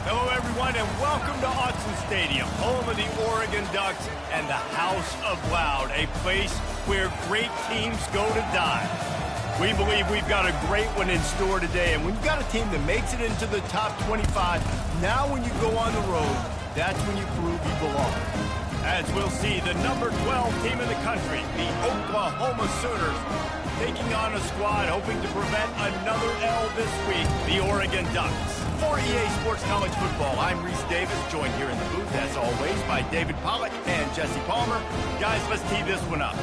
Hello, everyone, and welcome to Autzen Stadium, home of the Oregon Ducks and the House of Loud, a place where great teams go to die. We believe we've got a great one in store today, and when you've got a team that makes it into the top 25, now when you go on the road, that's when you prove you belong. As we'll see, the number 12 team in the country, the Oklahoma Sooners, taking on a squad hoping to prevent another L this week, the Oregon Ducks. For EA Sports College Football, I'm Reese Davis, joined here in the booth, as always, by David Pollack and Jesse Palmer. Guys, let's tee this one up.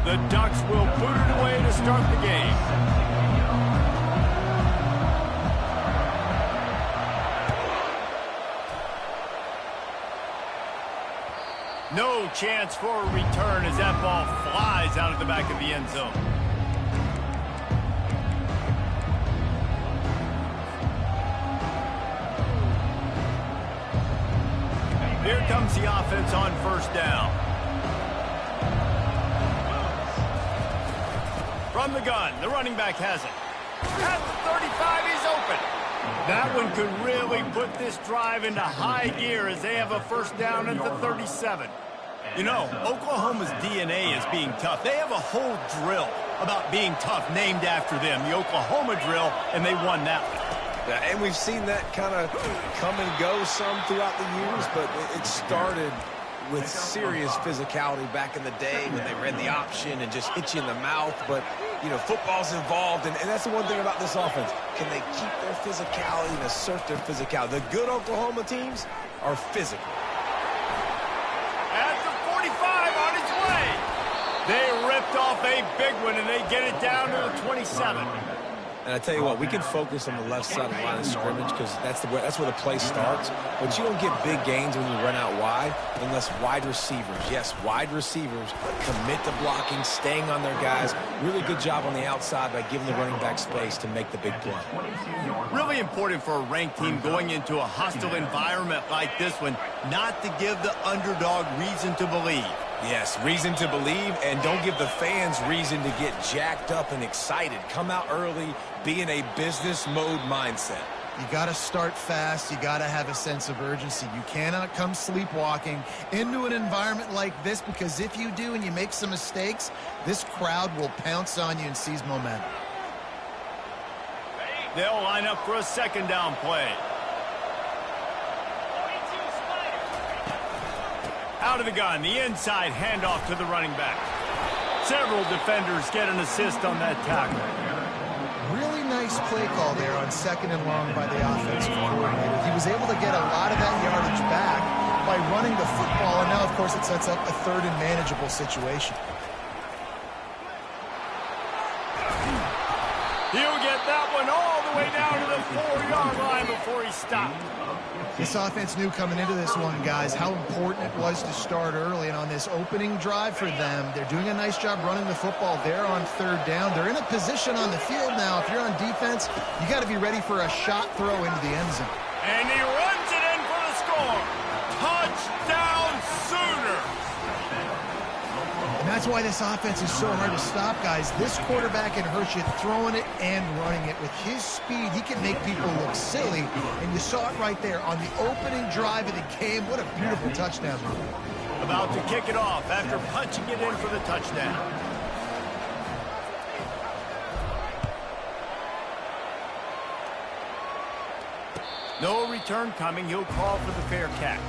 The Ducks will put it away to start the game. No chance for a return as that ball flies out of the back of the end zone. Here comes the offense on first down. From the gun, the running back has it. At the 35, he's open. That one could really put this drive into high gear as they have a first down at the 37. You know, Oklahoma's DNA is being tough. They have a whole drill about being tough named after them, the Oklahoma drill, and they won that one. Yeah, and we've seen that kind of come and go some throughout the years, but it started with serious physicality back in the day when they ran the option and just hit you in the mouth. But, you know, football's involved, and that's the one thing about this offense. Can they keep their physicality and assert their physicality? The good Oklahoma teams are physical. At the 45 on its way. They ripped off a big one, and they get it down to the 27. And I tell you what, we can focus on the left side of the line of scrimmage because that's where the play starts. But you don't get big gains when you run out wide unless wide receivers, yes, wide receivers commit to blocking, staying on their guys. Really good job on the outside by giving the running back space to make the big play. Really important for a ranked team going into a hostile environment like this one not to give the underdog reason to believe. Yes, reason to believe, and don't give the fans reason to get jacked up and excited. Come out early, be in a business mode mindset. You got to start fast. You got to have a sense of urgency. You cannot come sleepwalking into an environment like this, because if you do and you make some mistakes, this crowd will pounce on you and seize momentum. They'll line up for a second down play. Out of the gun, the inside handoff to the running back. Several defenders get an assist on that tackle. Really nice play call there on second and long by the offensive coordinator. He was able to get a lot of that yardage back by running the football, and now, of course, it sets up a third and manageable situation. He'll get that one all the way down to the 4-yard line before he stopped. This offense knew coming into this one, guys, how important it was to start early. And on this opening drive for them, they're doing a nice job running the football there on third down. They're in a position on the field now. If you're on defense, you got to be ready for a shot throw into the end zone. And he runs it in for the score. Touchdown, Sooners! And that's why this offense is so hard to stop, guys. This quarterback can hurt you throwing it and running it. With his speed, he can make people look silly. And you saw it right there on the opening drive of the game. What a beautiful touchdown. About to kick it off after punching it in for the touchdown. No return coming. He'll call for the fair catch.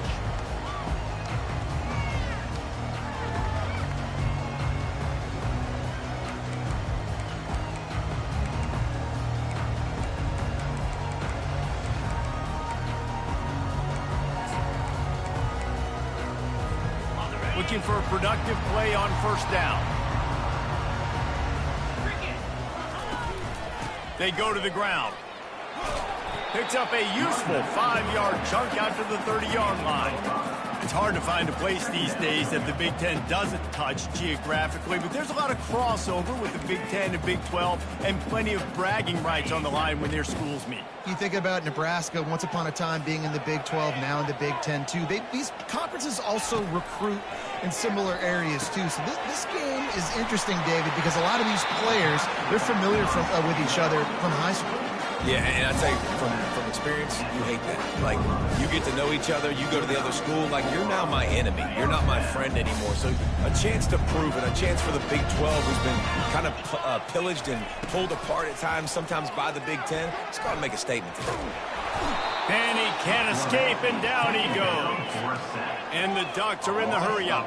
Looking for a productive play on first down. They go to the ground. Picks up a useful 5-yard chunk out to the 30-yard line. It's hard to find a place these days that the Big Ten doesn't touch geographically, but there's a lot of crossover with the Big Ten and Big 12 and plenty of bragging rights on the line when their schools meet. You think about Nebraska once upon a time being in the Big 12, now in the Big 10 too. These conferences also recruit in similar areas too. So this game is interesting, David, because a lot of these players, they're familiar with each other from high school. Yeah, and I tell you, from experience, you hate that. Like, you get to know each other, you go to the other school, like, you're now my enemy. You're not my friend anymore. So a chance to prove it, a chance for the Big 12, who's been kind of pillaged and pulled apart at times, sometimes by the Big 10. It's got to make a statement today. And he can't escape, and down he goes. And the Ducks are in the hurry-up.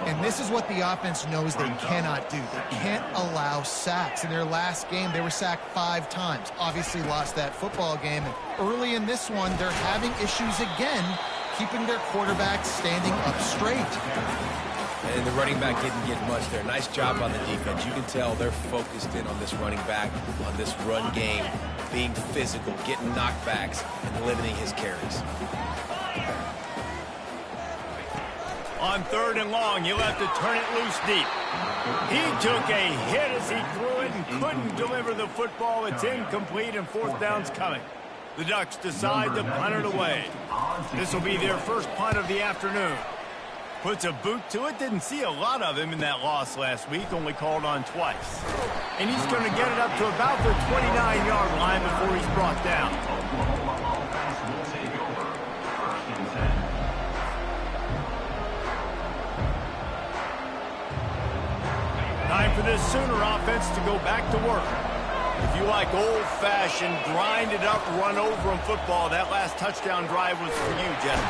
And this is what the offense knows they cannot do. They can't allow sacks. In their last game, they were sacked 5 times. Obviously lost that football game. And early in this one, they're having issues again, keeping their quarterback standing up straight. And the running back didn't get much there. Nice job on the defense. You can tell they're focused in on this running back, on this run game, being physical, getting knockbacks, and limiting his carries. On 3rd and long, he'll have to turn it loose deep. He took a hit as he threw it and couldn't deliver the football. It's incomplete, and 4th down's coming. The Ducks decide to punt it away. This will be their first punt of the afternoon. Puts a boot to it. Didn't see a lot of him in that loss last week, only called on twice. And he's going to get it up to about the 29-yard line before he's brought down. Time for this Sooner offense to go back to work. If you like old-fashioned, grind-it-up, run-over-'em football, that last touchdown drive was for you, Jesse.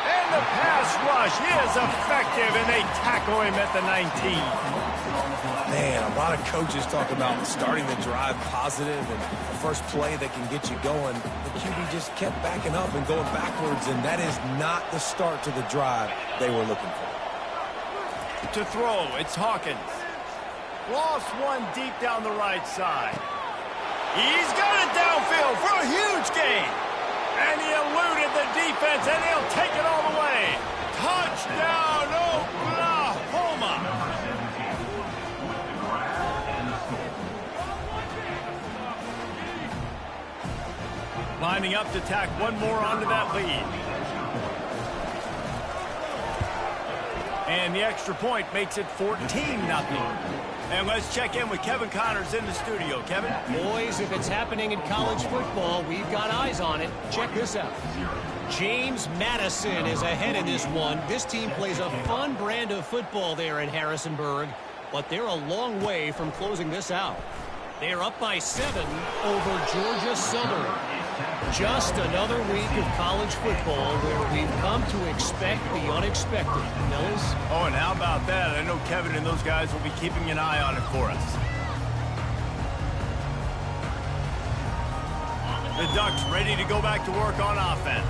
And the pass rush is effective, and they tackle him at the 19. Man, a lot of coaches talk about starting the drive positive and the first play that can get you going. The QB just kept backing up and going backwards, and that is not the start to the drive they were looking for. To throw, it's Hawkins. Lost one deep down the right side. He's got it downfield for a huge gain. And he eluded the defense, and he'll take it all the way. Touchdown, Oklahoma. Lining up to tack one more onto that lead. And the extra point makes it 14-0. And let's check in with Kevin Connors in the studio. Kevin? Boys, if it's happening in college football, we've got eyes on it. Check this out. James Madison is ahead in this one. This team plays a fun brand of football there in Harrisonburg, but they're a long way from closing this out. They're up by 7 over Georgia Southern. Just another week of college football where we've come to expect the unexpected. Fellas? Oh, and how about that? I know Kevin and those guys will be keeping an eye on it for us. The Ducks ready to go back to work on offense.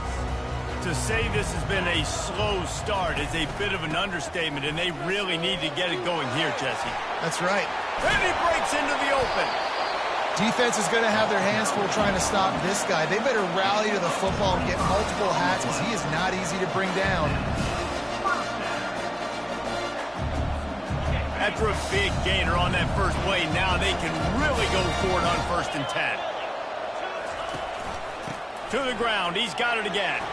To say this has been a slow start is a bit of an understatement, and they really need to get it going here, Jesse. That's right. And he breaks into the open. Defense is going to have their hands full trying to stop this guy. They better rally to the football and get multiple hats because he is not easy to bring down. After a big gainer on that first play, now they can really go for it on 1st and 10. To the ground, he's got it again.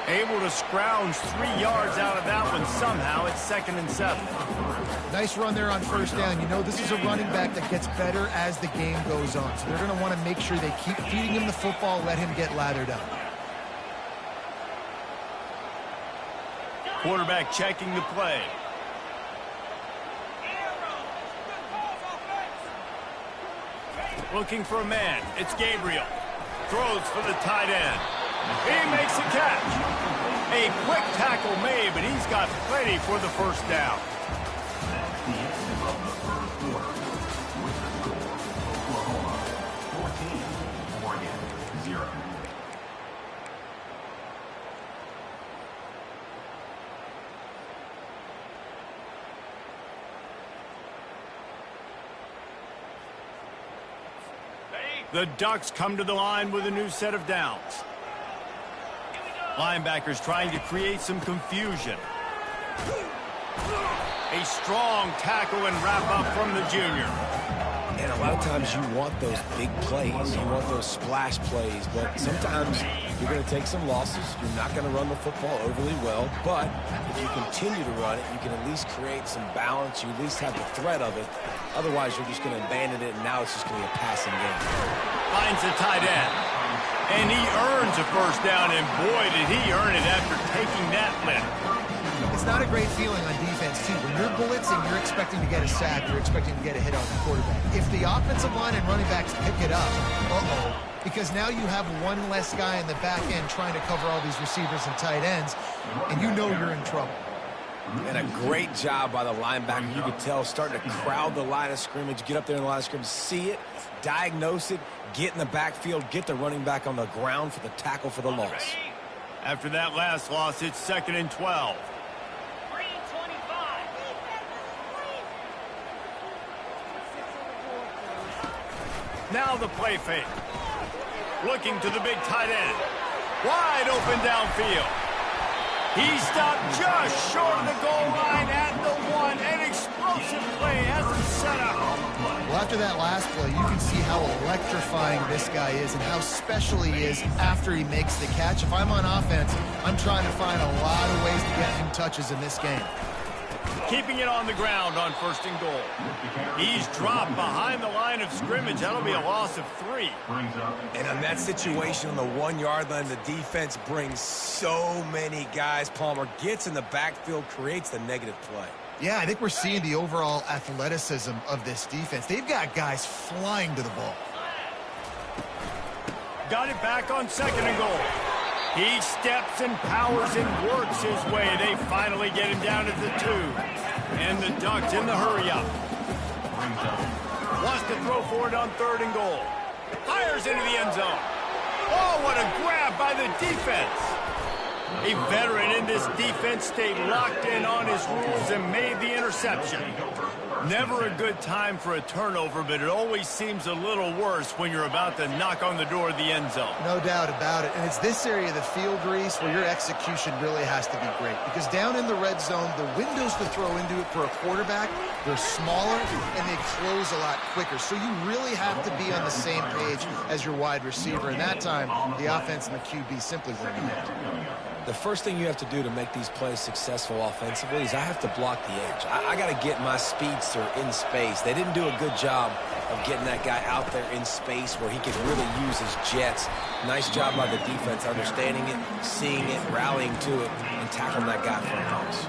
Able to scrounge 3 yards out of that one somehow. It's 2nd and 7. Nice run there on 1st down. You know this is a running back that gets better as the game goes on. So they're going to want to make sure they keep feeding him the football, let him get lathered up. Quarterback checking the play. Looking for a man. It's Gabriel. Throws for the tight end. He makes a catch. A quick tackle made, but he's got plenty for the 1st down. The end of the first quarter with the score Oklahoma 14, Oregon 0. The Ducks come to the line with a new set of downs. Linebackers trying to create some confusion. A strong tackle and wrap up from the junior. And a lot of times you want those big plays. You want those splash plays. But sometimes you're going to take some losses. You're not going to run the football overly well. But if you continue to run it, you can at least create some balance. You at least have the threat of it. Otherwise, you're just going to abandon it, and now it's just going to be a passing game. Finds the tight end. And he earns a first down, and boy, did he earn it after taking that lift. It's not a great feeling on defense, too. When you're blitzing, you're expecting to get a sack. You're expecting to get a hit on the quarterback. If the offensive line and running backs pick it up, because now you have one less guy in the back end trying to cover all these receivers and tight ends, and you know you're in trouble. And a great job by the linebacker. You could tell starting to crowd the line of scrimmage, get up there in the line of scrimmage, see it, diagnose it, get in the backfield, get the running back on the ground for the tackle for the loss. After that last loss, it's 2nd and 12. Now the play fake. Looking to the big tight end. Wide open downfield. He stopped just short of the goal line at the 1. An explosive play as a setup. Well, after that last play, you can see how electrifying this guy is and how special he is after he makes the catch. If I'm on offense, I'm trying to find a lot of ways to get him touches in this game. Keeping it on the ground on 1st and goal. He's dropped behind the line of scrimmage. That'll be a loss of 3. And on that situation on the 1-yard line, the defense brings so many guys. Palmer gets in the backfield, creates the negative play. Yeah, I think we're seeing the overall athleticism of this defense. They've got guys flying to the ball. Got it back on 2nd and goal. He steps and powers and works his way. They finally get him down at the 2. And the Ducks in the hurry-up. Wants to throw for it on 3rd and goal. Fires into the end zone. Oh, what a grab by the defense. A veteran in this defense stayed locked in on his rules and made the interception. Never a good time for a turnover, but it always seems a little worse when you're about to knock on the door of the end zone. No doubt about it. And it's this area of the field, Reese, where your execution really has to be great. Because down in the red zone, the windows to throw into it for a quarterback, they're smaller and they close a lot quicker. So you really have to be on the same page as your wide receiver. And that time, the offense and the QB simply weren't ahead. The first thing you have to do to make these plays successful offensively is I have to block the edge. I got to get my speedster in space. They didn't do a good job of getting that guy out there in space where he could really use his jets. Nice job by the defense, understanding it, seeing it, rallying to it, and tackling that guy for a loss.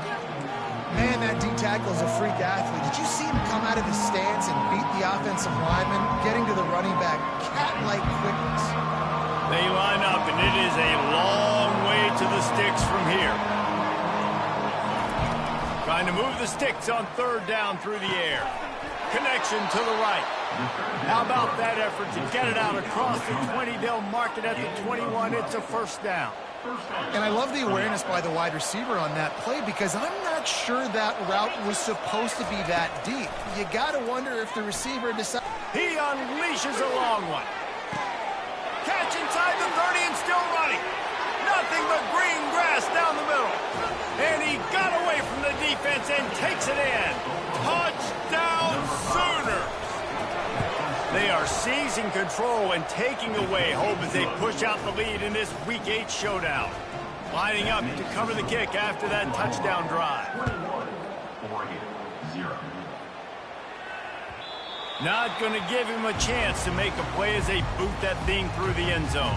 Man, that D-tackle is a freak athlete. Did you see him come out of his stance and beat the offensive lineman, getting to the running back, cat-like quickness? They line up, and it is a long way to the sticks from here. Trying to move the sticks on 3rd down through the air. Connection to the right. How about that effort to get it out across the 20? They'll mark it at the 21. It's a 1st down. And I love the awareness by the wide receiver on that play because I'm not sure that route was supposed to be that deep. You got to wonder if the receiver decides. He unleashes a long one. Catch inside the 30 and still running. Nothing but green grass down the middle. And he got away from the defense and takes it in. Touchdown Sooners. They are seizing control and taking away hope as they push out the lead in this Week 8 showdown. Lining up to cover the kick after that touchdown drive. Oregon, 0. Not going to give him a chance to make a play as they boot that thing through the end zone.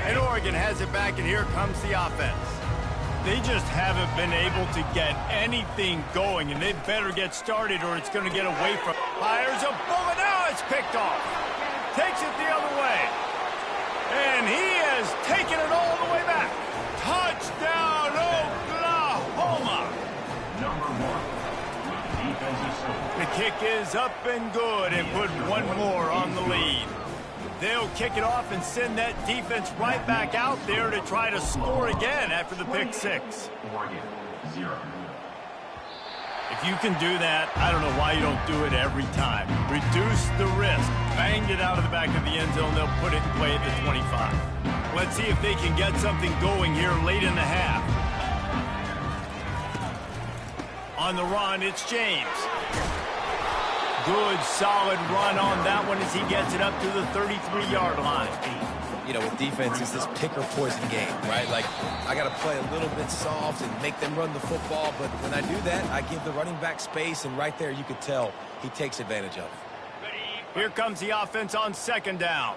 And Oregon has it back, and here comes the offense. They just haven't been able to get anything going, and they better get started or it's going to get away from. Fires a bullet. Now it's picked off. Takes it the other way. And he has taken it all the way back. Touchdown, Oklahoma. Number 1 with defensive score. The kick is up and good and put one more on the lead. They'll kick it off and send that defense right back out there to try to score again after the pick 6. Oregon, 0. If you can do that, I don't know why you don't do it every time. Reduce the risk. Bang it out of the back of the end zone. They'll put it in play at the 25. Let's see if they can get something going here late in the half. On the run, it's James. Good, solid run on that one as he gets it up to the 33-yard line. You know, with defense, it's this pick or poison game, right? Like, I got to play a little bit soft and make them run the football, but when I do that, I give the running back space, and right there you could tell he takes advantage of it. Here comes the offense on second down.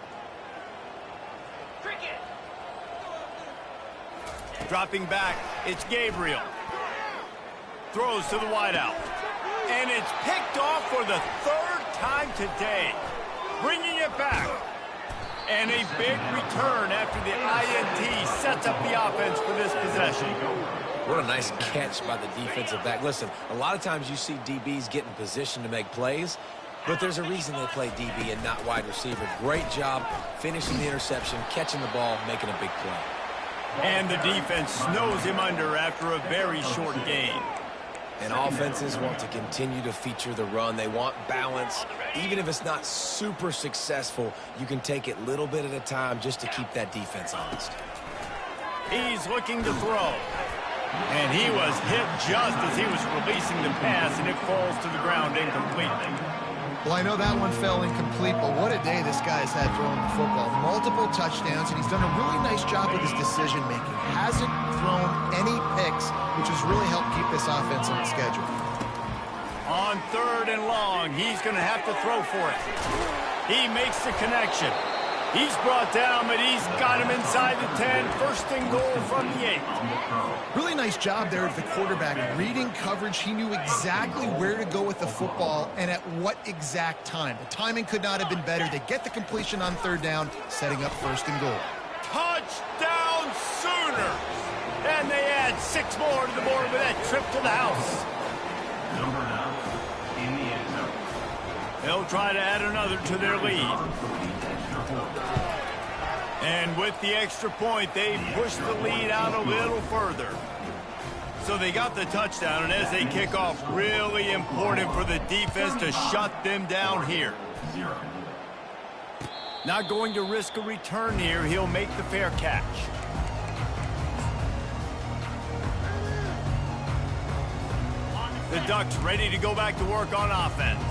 Dropping back, it's Gabriel. Throws to the wideout. And it's picked off for the third time today. Bringing it back. And a big return after the INT sets up the offense for this possession. What a nice catch by the defensive back. Listen, a lot of times you see DBs get in position to make plays, but there's a reason they play DB and not wide receiver. Great job finishing the interception, catching the ball, making a big play. And the defense snows him under after a very short gain. And offenses want to continue to feature the run. They want balance. Even if it's not super successful, you can take it little bit at a time just to keep that defense honest. He's looking to throw. And he was hit just as he was releasing the pass, and it falls to the ground incompletely. Well, I know that one fell incomplete, but what a day this guy's had throwing the football. Multiple touchdowns, and he's done a really nice job with his decision-making. Hasn't thrown any picks, which has really helped keep this offense on schedule. On third and long, he's going to have to throw for it. He makes the connection. He's brought down, but he's got him inside the 10. First and goal from the 8. Really nice job there at the quarterback. Reading coverage, he knew exactly where to go with the football and at what exact time. The timing could not have been better. They get the completion on third down, setting up first and goal. Touchdown Sooners! And they add 6 more to the board with that trip to the house. Number 9 in the end zone. They'll try to add another to their lead. And with the extra point, they push the lead out a little further. So they got the touchdown, and as they kick off, really important for the defense to shut them down here. 0. Not going to risk a return here. He'll make the fair catch. The Ducks ready to go back to work on offense.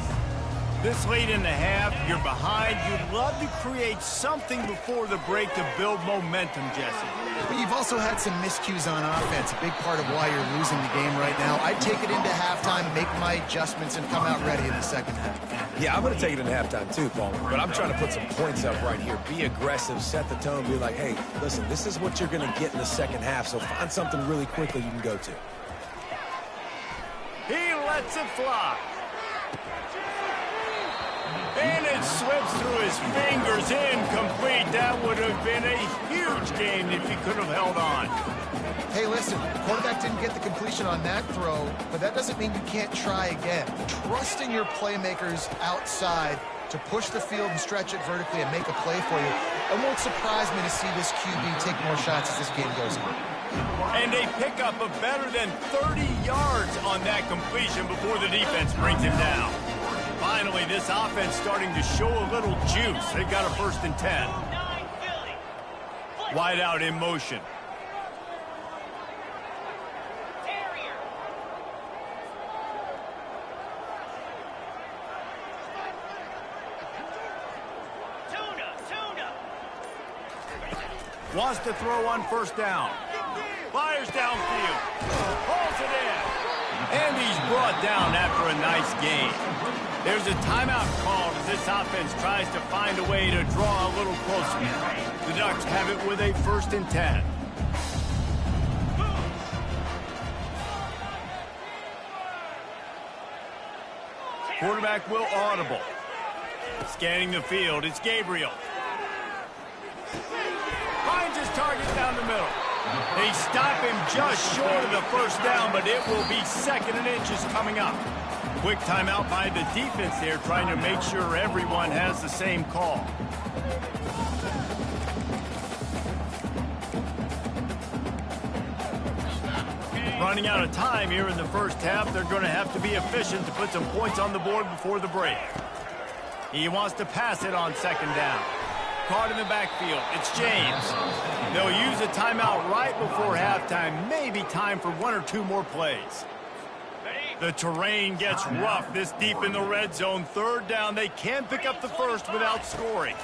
This late in the half, you're behind. You'd love to create something before the break to build momentum, Jesse. But you've also had some miscues on offense, a big part of why you're losing the game right now. I'd take it into halftime, make my adjustments, and come out ready in the second half. Yeah, I'm going to take it in halftime too, Paul. But I'm trying to put some points up right here. Be aggressive, set the tone, be like, hey, listen, this is what you're going to get in the second half, so find something really quickly you can go to. He lets it fly. And it slips through his fingers, incomplete. That would have been a huge gain if he could have held on. Hey, listen, the quarterback didn't get the completion on that throw, but that doesn't mean you can't try again. Trusting your playmakers outside to push the field and stretch it vertically and make a play for you. It won't surprise me to see this QB take more shots as this game goes on. And a pickup of better than 30 yards on that completion before the defense brings him down. Finally, this offense starting to show a little juice. They got a 1st and 10. Wide out in motion. Wants to throw on 1st down. Fires downfield. Pulls it in. And he's brought down after a nice gain. There's a timeout called as this offense tries to find a way to draw a little closer. The Ducks have it with a 1st and 10. Quarterback will audible. Scanning the field, it's Gabriel. Finds his target down the middle. They stop him just short of the 1st down, but it will be 2nd and inches coming up. Quick timeout by the defense there, trying to make sure everyone has the same call. Running out of time here in the first half, they're going to have to be efficient to put some points on the board before the break. He wants to pass it on second down. Caught in the backfield. It's James. They'll use a timeout right before halftime. Maybe time for one or two more plays. The terrain gets rough this deep in the red zone. Third down. They can pick up the first without scoring.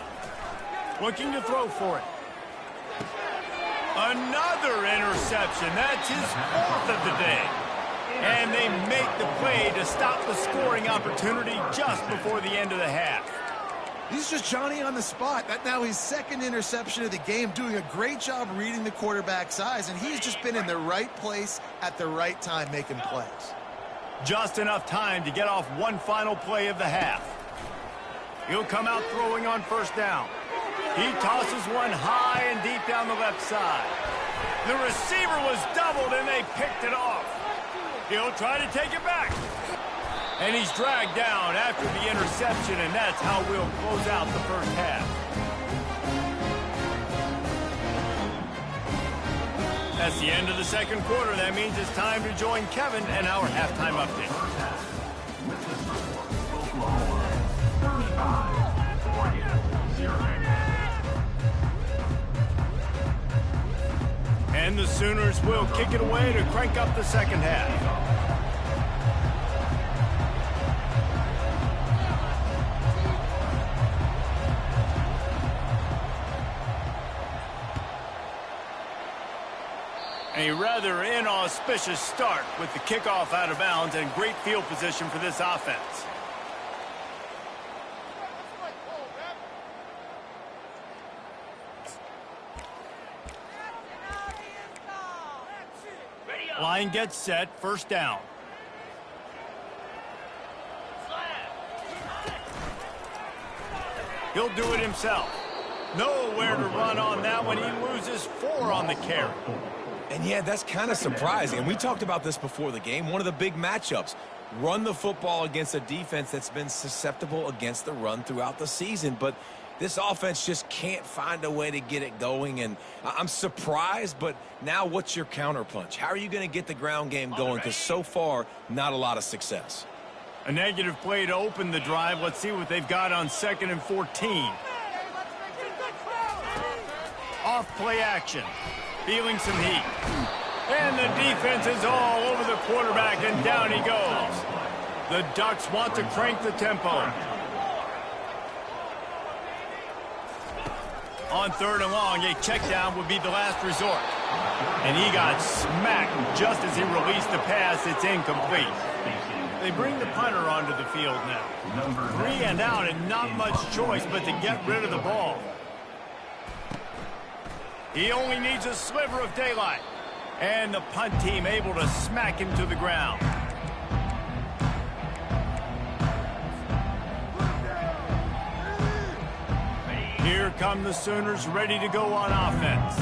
Looking to throw for it. Another interception. That's his fourth of the day. And they make the play to stop the scoring opportunity just before the end of the half. He's just Johnny on the spot. That's now his second interception of the game, doing a great job reading the quarterback's eyes, and he's just been in the right place at the right time making plays. Just enough time to get off one final play of the half. He'll come out throwing on first down. He tosses one high and deep down the left side. The receiver was doubled, and they picked it off. He'll try to take it back. And he's dragged down after the interception, and that's how we'll close out the first half. That's the end of the second quarter. That means it's time to join Kevin and our halftime update. With the score, Oklahoma 35, Oregon 0. And the Sooners will kick it away to crank up the second half. A rather inauspicious start with the kickoff out of bounds and great field position for this offense. Line gets set, first down. He'll do it himself. Nowhere to run on that one. He loses 4 on the carry. And yeah, that's kind of surprising. And we talked about this before the game. One of the big matchups. Run the football against a defense that's been susceptible against the run throughout the season. But this offense just can't find a way to get it going. And I'm surprised, but now what's your counterpunch? How are you going to get the ground game going? Because so far, not a lot of success. A negative play to open the drive. Let's see what they've got on 2nd and 14. Off play action. Feeling some heat. And the defense is all over the quarterback, and down he goes. The Ducks want to crank the tempo. On 3rd and long, a check down would be the last resort. And he got smacked just as he released the pass. It's incomplete. They bring the punter onto the field now. 3 and out, and not much choice but to get rid of the ball. He only needs a sliver of daylight. And the punt team able to smack him to the ground. Here come the Sooners ready to go on offense.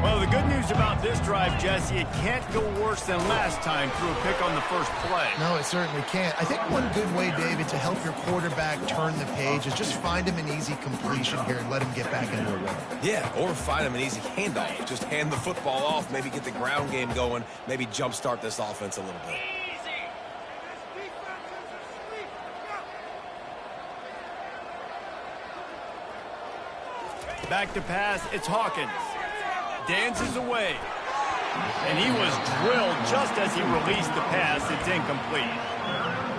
Well, the good news about this drive, Jesse, it can't go worse than last time through a pick on the first play. No, it certainly can't. I think one good way, David, to help your quarterback turn the page is just find him an easy completion here and let him get back into a rhythm. Yeah, or find him an easy handoff. Just hand the football off, maybe get the ground game going, maybe jumpstart this offense a little bit. Back to pass, it's Hawkins. Dances away. And he was drilled just as he released the pass. It's incomplete.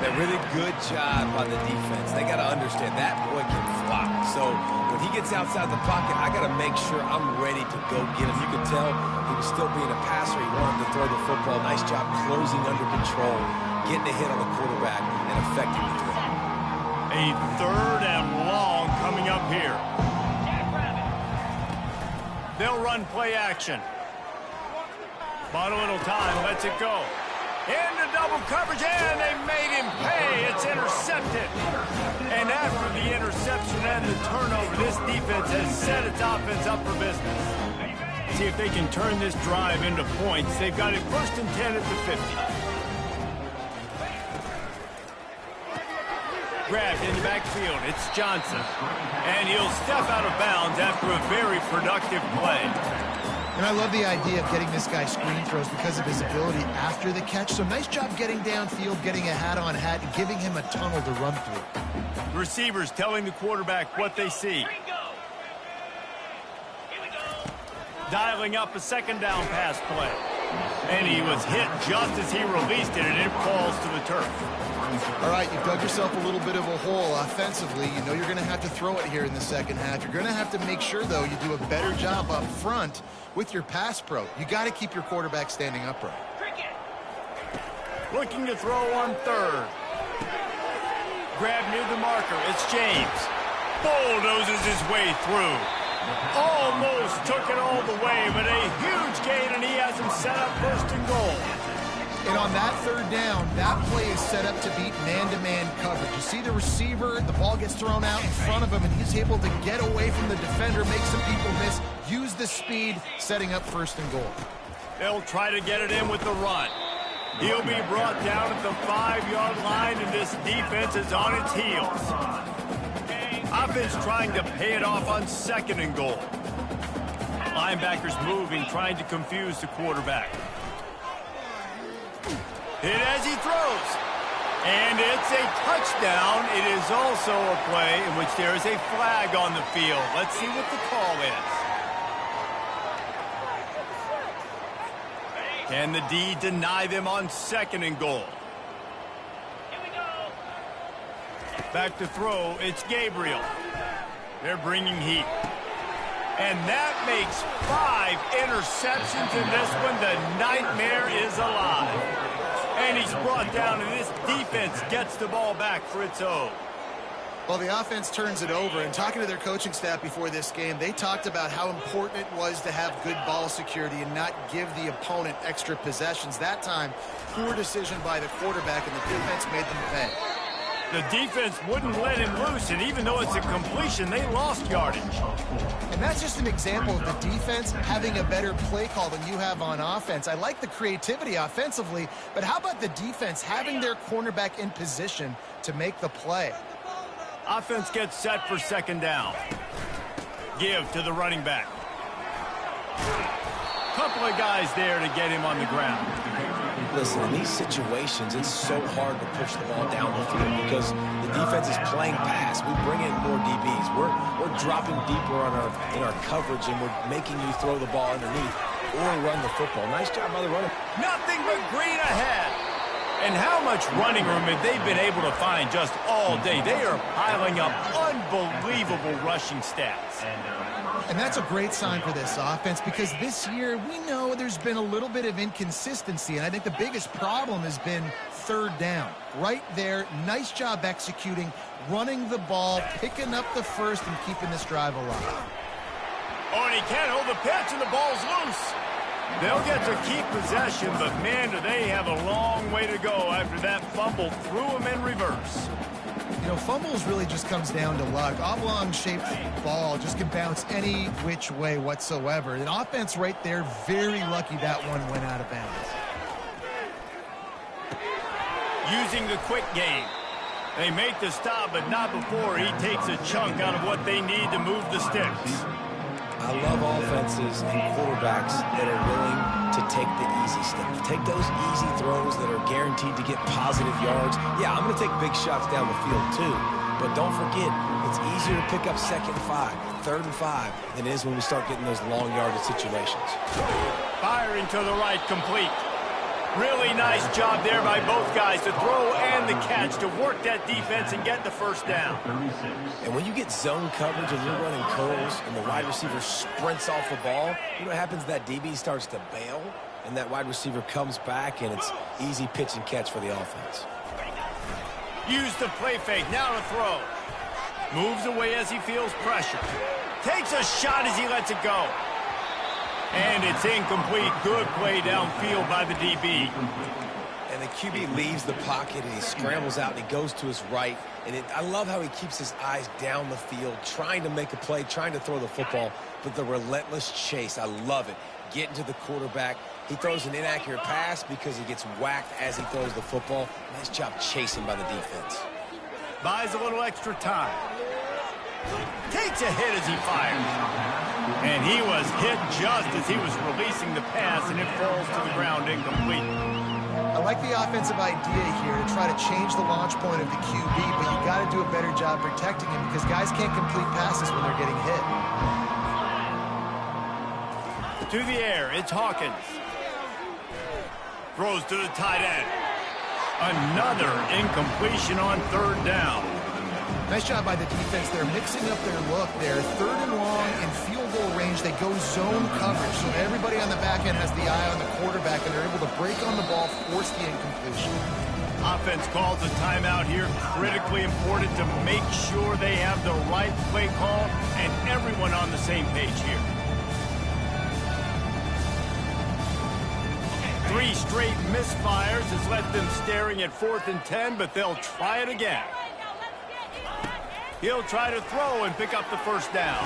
A really good job by the defense. They got to understand that boy can fly. So when he gets outside the pocket, I got to make sure I'm ready to go get him. You could tell he was still being a passer. He wanted to throw the football. Nice job closing under control, getting a hit on the quarterback, and affecting the throw. A 3rd and long coming up here. They'll run play action. Bought a little time, lets it go. Into double coverage, and they made him pay. It's intercepted. And after the interception and the turnover, this defense has set its offense up for business. See if they can turn this drive into points. They've got it 1st and 10 at the 50. Grabbed in the backfield, it's Johnson. And he'll step out of bounds after a very productive play. And I love the idea of getting this guy screen throws because of his ability after the catch. So nice job getting downfield, getting a hat-on-hat, and giving him a tunnel to run through. Receivers telling the quarterback what they see. Dialing up a second down pass play. And he was hit just as he released it, and it falls to the turf. All right, you've dug yourself a little bit of a hole offensively. You know you're going to have to throw it here in the second half. You're going to have to make sure, though, you do a better job up front with your pass pro. You got to keep your quarterback standing upright. Looking to throw on third. Grab near the marker. It's James. Bulldozes his way through. Almost took it all the way, but a huge gain, and he has him set up first and goal. And on that third down, that play is set up to beat man-to-man coverage. You see the receiver, the ball gets thrown out in front of him, and he's able to get away from the defender, make some people miss, use the speed, setting up first and goal. They'll try to get it in with the run. He'll be brought down at the 5-yard line, and this defense is on its heels. Offense trying to pay it off on second and goal. Linebackers moving, trying to confuse the quarterback. Hit as he throws. And it's a touchdown. It is also a play in which there is a flag on the field. Let's see what the call is. Can the D deny them on second and goal? Back to throw, it's Gabriel. They're bringing heat. And that makes 5 interceptions in this one. The nightmare is alive. And he's brought down, and this defense gets the ball back for its own. Well, the offense turns it over, and talking to their coaching staff before this game, they talked about how important it was to have good ball security and not give the opponent extra possessions. That time, poor decision by the quarterback, and the defense made them pay. The defense wouldn't let him loose, and even though it's a completion, they lost yardage. And that's just an example of the defense having a better play call than you have on offense. I like the creativity offensively, but how about the defense having their cornerback in position to make the play? Offense gets set for second down. Give to the running back. Couple of guys there to get him on the ground. Listen, in these situations, it's so hard to push the ball down the field because the defense is playing pass. We bring in more DBs. We're dropping deeper in our coverage, and we're making you throw the ball underneath or run the football. Nice job by the runner. Nothing but green ahead. And how much running room have they been able to find just all day? They are piling up unbelievable rushing stats. And that's a great sign for this offense because this year we know there's been a little bit of inconsistency, and I think the biggest problem has been third down. Right there, nice job executing, running the ball, picking up the first, and keeping this drive alive. Oh, and he can't hold the pitch, and the ball's loose. They'll get to keep possession, but man, do they have a long way to go after that fumble threw them in reverse. You know, fumbles really just comes down to luck. Oblong-shaped ball just can bounce any which way whatsoever. An offense right there, very lucky that one went out of bounds. Using the quick game. They make the stop, but not before he takes a chunk out of what they need to move the sticks. I love offenses and quarterbacks that are willing to take the easy stuff. Take those easy throws that are guaranteed to get positive yards. Yeah, I'm going to take big shots down the field too. But don't forget, it's easier to pick up second and 5, third and 5 than it is when we start getting those long yardage situations. Firing to the right, complete. Really nice job there by both guys to throw and the catch to work that defense and get the first down. And when you get zone coverage and you're running curls and the wide receiver sprints off the ball, you know what happens? That DB starts to bail, and that wide receiver comes back, and it's easy pitch and catch for the offense. Use the play fake, now to throw. Moves away as he feels pressure. Takes a shot as he lets it go. And it's incomplete. Good play downfield by the DB. And the QB leaves the pocket, and he scrambles out, and he goes to his right. And I love how he keeps his eyes down the field, trying to make a play, trying to throw the football, but the relentless chase, I love it. Getting to the quarterback. He throws an inaccurate pass because he gets whacked as he throws the football. Nice job chasing by the defense. Buys a little extra time. Takes a hit as he fires. And he was hit just as he was releasing the pass, and it falls to the ground incomplete. I like the offensive idea here to try to change the launch point of the QB, but you got to do a better job protecting him because guys can't complete passes when they're getting hit. To the air, it's Hawkins. Throws to the tight end. Another incompletion on third down. Nice job by the defense. They're mixing up their look there. Third and long in field goal range. They go zone coverage, so everybody on the back end has the eye on the quarterback, and they're able to break on the ball, force the incompletion. Offense calls a timeout here. Critically important to make sure they have the right play call and everyone on the same page here. 3 straight misfires has left them staring at 4th and 10, but they'll try it again. He'll try to throw and pick up the first down.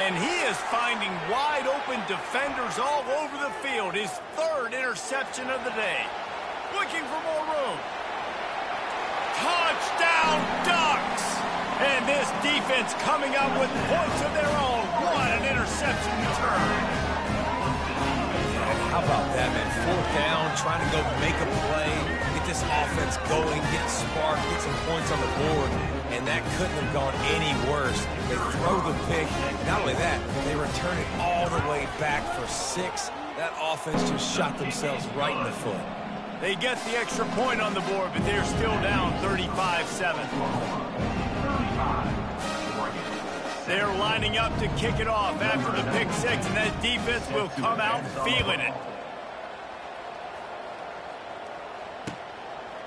And he is finding wide open defenders all over the field. His 3rd interception of the day. Looking for more room. Touchdown Ducks! And this defense coming up with points of their own. What an interception return. How about that, man? 4th down, trying to go make a play, get this offense going, get spark, get some points on the board, and that couldn't have gone any worse. They throw the pick. Not only that, they return it all the way back for 6. That offense just shot themselves right in the foot. They get the extra point on the board, but they're still down 35-7. They're lining up to kick it off after the pick 6, and that defense will come out feeling it.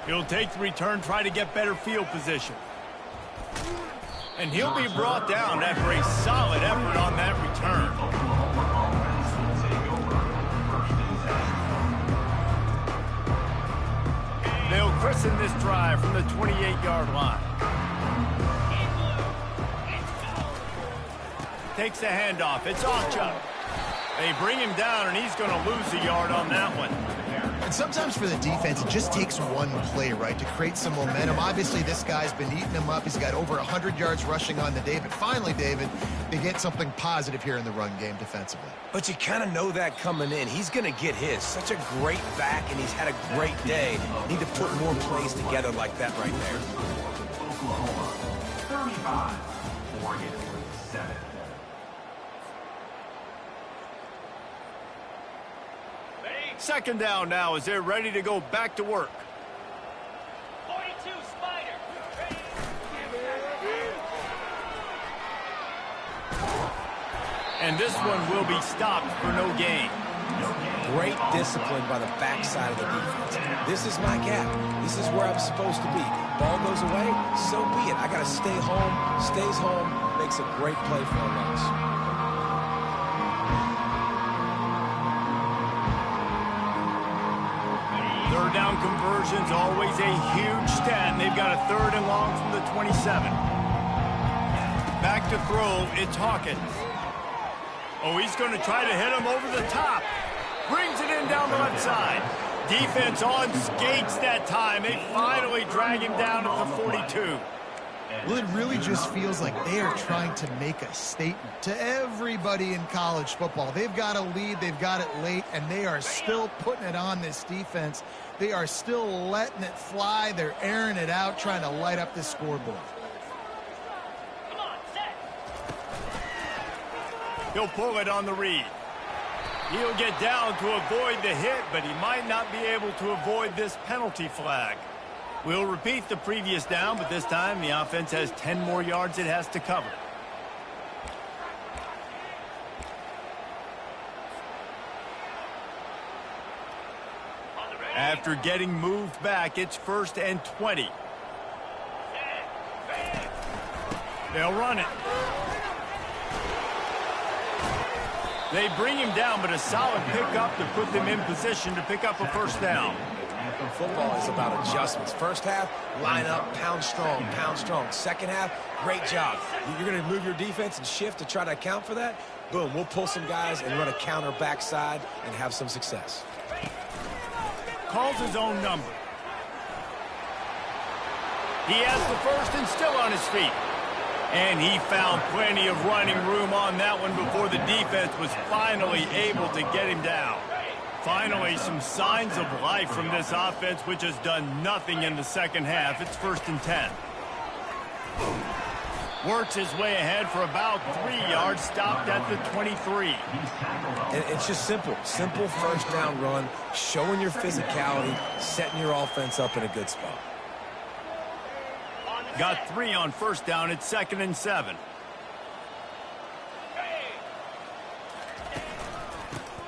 He'll take the return, try to get better field position. And he'll be brought down after a solid effort on that return. They'll christen this drive from the 28-yard line. Takes the handoff. It's Achuk. They bring him down, and he's going to lose a yard on that one. And sometimes for the defense, it just takes one play, right, to create some momentum. Obviously, this guy's been eating him up. He's got over 100 yards rushing on the day. But finally, David, they get something positive here in the run game defensively. But you kind of know that coming in. He's going to get his. Such a great back, and he's had a great day. Need to put more plays together like that right there. Oklahoma 35, Oregon 7. Second down now as they're ready to go back to work. 42 Spider. And this one will be stopped for no gain. Great discipline by the backside of the defense. This is my gap. This is where I'm supposed to be. Ball goes away, so be it. I got to stay home. Stays home, makes a great play for a loss. Third down conversions, always a huge stat, and they've got a 3rd and long from the 27. Back to throw, it's Hawkins. Oh, he's going to try to hit him over the top. Brings it in down the left side. Defense on skates that time. They finally drag him down at the 42. Well, it really just feels like they are trying to make a statement to everybody in college football. They've got a lead, they've got it late, and they are still putting it on this defense. They are still letting it fly. They're airing it out, trying to light up the scoreboard. Come on, set. He'll pull it on the read. He'll get down to avoid the hit, but he might not be able to avoid this penalty flag. We'll repeat the previous down, but this time the offense has 10 more yards it has to cover. After getting moved back, it's 1st and 20. They'll run it. They bring him down, but a solid pickup to put them in position to pick up a first down. Football is about adjustments. First half, line up, pound strong, pound strong. Second half, great job. You're going to move your defense and shift to try to account for that. Boom, we'll pull some guys and run a counter backside and have some success. Calls his own number. He has the first and still on his feet. And he found plenty of running room on that one before the defense was finally able to get him down. Finally, some signs of life from this offense, which has done nothing in the second half. It's 1st and 10. Works his way ahead for about 3 yards, stopped at the 23. And it's just simple. Simple first down run, showing your physicality, setting your offense up in a good spot. Got 3 on first down. It's 2nd and 7.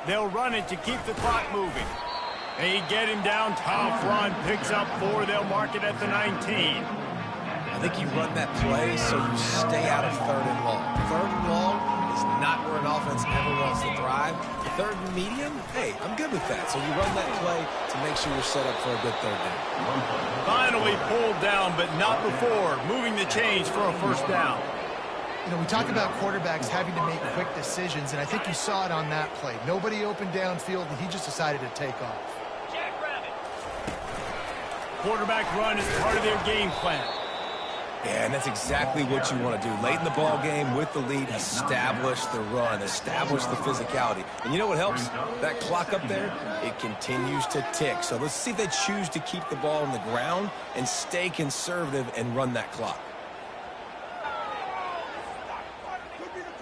They'll run it to keep the clock moving. They get him down. Tough run, picks up 4. They'll mark it at the 19. I think you run that play so you stay out of 3rd and long. 3rd and long is not where an offense ever wants to thrive. 3rd and medium, hey, I'm good with that. So you run that play to make sure you're set up for a good 3rd down. Finally pulled down, but not before. Moving the chains for a first down. You know, we talk about quarterbacks having to make quick decisions, and I think you saw it on that play. Nobody opened downfield, and he just decided to take off. Jackrabbit. Quarterback run is part of their game plan. Yeah, and that's exactly what you want to do. Late in the ball game with the lead, establish the run, establish the physicality. And you know what helps? That clock up there, it continues to tick. So let's see if they choose to keep the ball on the ground and stay conservative and run that clock.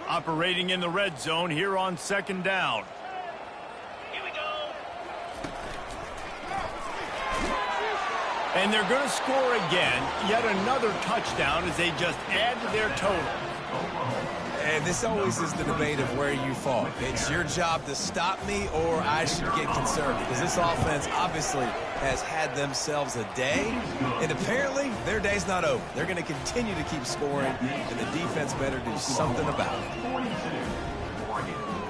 Operating in the red zone here on 2nd down. Here we go. And they're going to score again. Yet another touchdown as they just add to their total. And this always is the debate of where you fall. It's your job to stop me or I should get conservative. Because this offense obviously has had themselves a day. And apparently their day's not over. They're going to continue to keep scoring. And the defense better do something about it.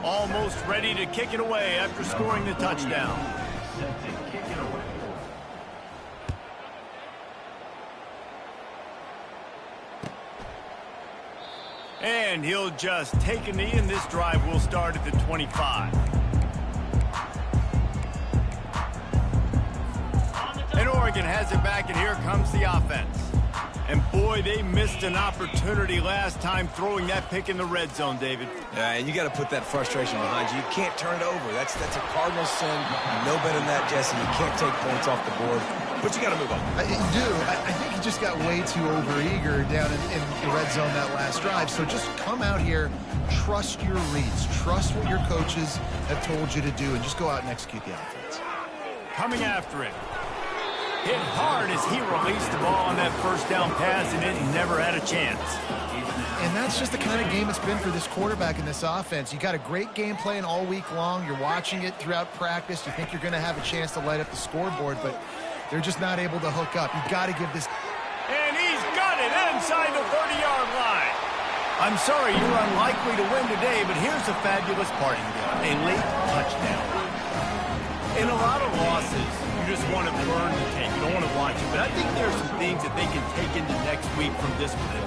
Almost ready to kick it away after scoring the touchdown. And he'll just take a knee, and this drive will start at the 25. And Oregon has it back, and here comes the offense. And boy, they missed an opportunity last time throwing that pick in the red zone, David. Yeah, and you got to put that frustration behind you. You can't turn it over. That's a cardinal sin. You know better than that, Jesse. You can't take points off the board. But you got to move on. You do. I think he just got way too overeager down in the red zone that last drive. So just come out here, trust your reads, trust what your coaches have told you to do, and just go out and execute the offense. Coming after it. Hit hard as he released the ball on that first down pass, and it never had a chance. And that's just the kind of game it's been for this quarterback in this offense. You got a great game plan all week long. You're watching it throughout practice. You think you're going to have a chance to light up the scoreboard, but they're just not able to hook up. You got to give this. And he's got it inside the 30-yard line. I'm sorry you're unlikely to win today, but here's the fabulous part of the game. A late touchdown. In a lot of losses, you just want to learn to take. You don't want to watch it. But I think there's some things that they can take into next week from this one.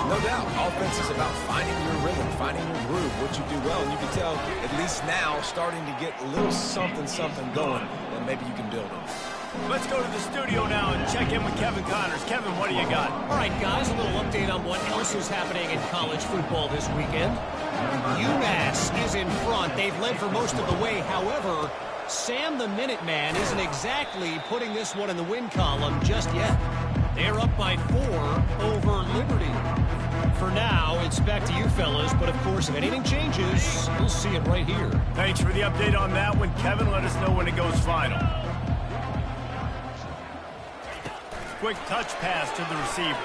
No doubt. Offense is about finding your rhythm, finding your groove, what you do well. And you can tell, at least now, starting to get a little something going that maybe you can build on. Let's go to the studio now and check in with Kevin Connors. Kevin, what do you got? All right, guys, a little update on what else is happening in college football this weekend. UMass is in front. They've led for most of the way. However, Sam the Minuteman isn't exactly putting this one in the win column just yet. They're up by 4 over Liberty. For now, it's back to you fellas, but of course, if anything changes, you'll see it right here. Thanks for the update on that one, Kevin. Let us know when it goes final. Quick touch pass to the receiver.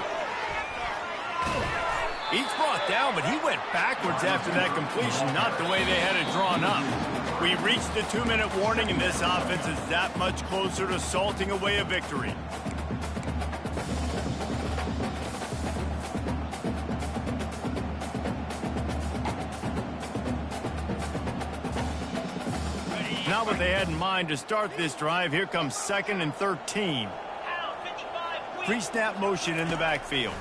He's brought down, but he went backwards after that completion, not the way they had it drawn up. We reached the 2-minute warning, and this offense is that much closer to salting away a victory. Not what they had in mind to start this drive. Here comes 2nd and 13. Pre-snap motion in the backfield.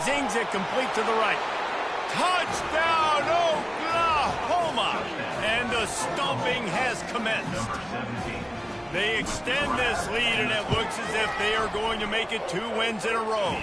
Zings it complete to the right. Touchdown, Oklahoma! And the stomping has commenced. They extend this lead, and it looks as if they are going to make it 2 wins in a row.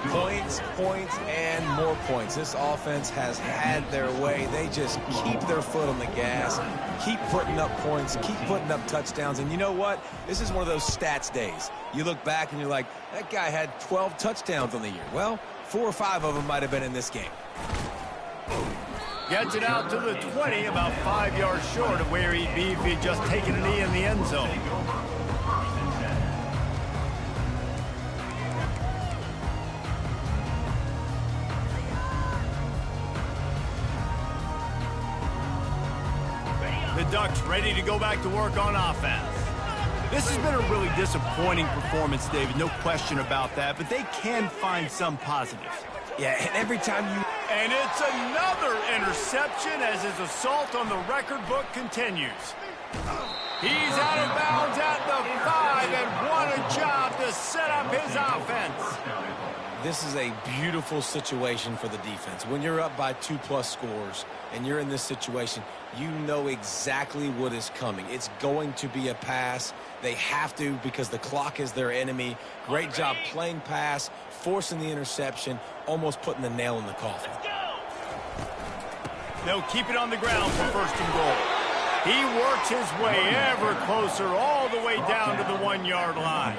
Points, points, and more points. This offense has had their way. They just keep their foot on the gas, keep putting up points, keep putting up touchdowns. And you know what? This is one of those stats days. You look back and you're like, that guy had 12 touchdowns on the year. Well, 4 or 5 of them might have been in this game. Gets it out to the 20, about 5 yards short of where he'd be if he'd just taken a knee in the end zone. The Ducks ready to go back to work on offense. This has been a really disappointing performance, David, no question about that, but they can find some positives. Yeah, and every time you... And it's another interception as his assault on the record book continues. He's out of bounds at the 5, and what a job to set up his offense. This is a beautiful situation for the defense. When you're up by 2+ scores and you're in this situation, you know exactly what is coming. It's going to be a pass. They have to because the clock is their enemy. Great job playing pass, forcing the interception, almost putting the nail in the coffin. They'll keep it on the ground for 1st and goal. He works his way ever closer all the way down to the 1-yard line.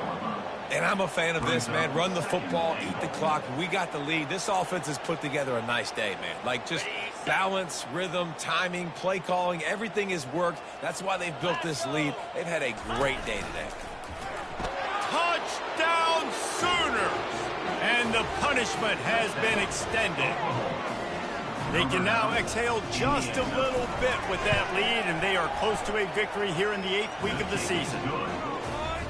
And I'm a fan of this, man. Run the football, eat the clock. We got the lead. This offense has put together a nice day, man. Like, just balance, rhythm, timing, play calling, everything has worked. That's why they've built this lead. They've had a great day today. Touchdown Sooners! And the punishment has been extended. They can now exhale just a little bit with that lead, and they are close to a victory here in the 8th week of the season.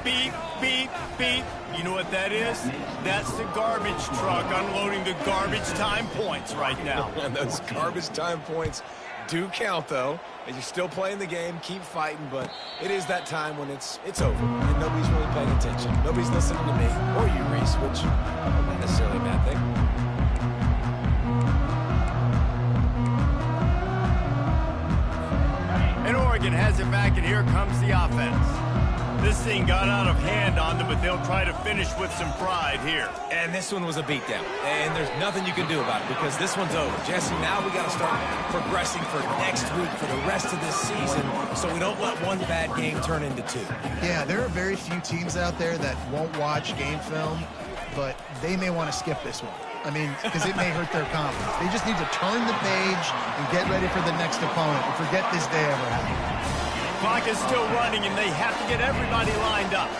Beep, beep, beep. You know what that is? That's the garbage truck unloading the garbage time points right now. And those garbage time points do count, though. And you're still playing the game, keep fighting, but it is that time when it's over, and nobody's really paying attention. Nobody's listening to me or you, Reese, which not necessarily a bad thing. And Oregon has it back, and here comes the offense. This thing got out of hand on them, but they'll try to finish with some pride here. And this one was a beatdown, and there's nothing you can do about it because this one's over. Jesse, now we got to start progressing for next week, for the rest of this season, so we don't let one bad game turn into 2. Yeah, there are very few teams out there that won't watch game film, but they may want to skip this one. I mean, because it may hurt their confidence. They just need to turn the page and get ready for the next opponent and forget this day ever happened. Clock is still running, and they have to get everybody lined up.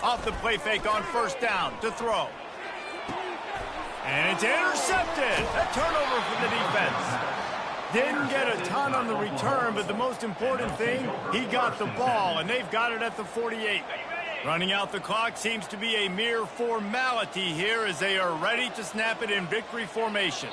Off the play fake on 1st down to throw. And it's intercepted. A turnover for the defense. Didn't get a ton on the return, but the most important thing, he got the ball, and they've got it at the 48. Running out the clock seems to be a mere formality here as they are ready to snap it in victory formation.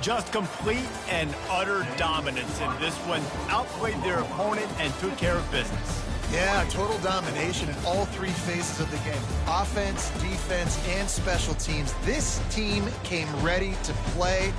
Just complete and utter dominance in this one. Outplayed their opponent and took care of business. Yeah, total domination in all 3 phases of the game. Offense, defense, and special teams. This team came ready to play.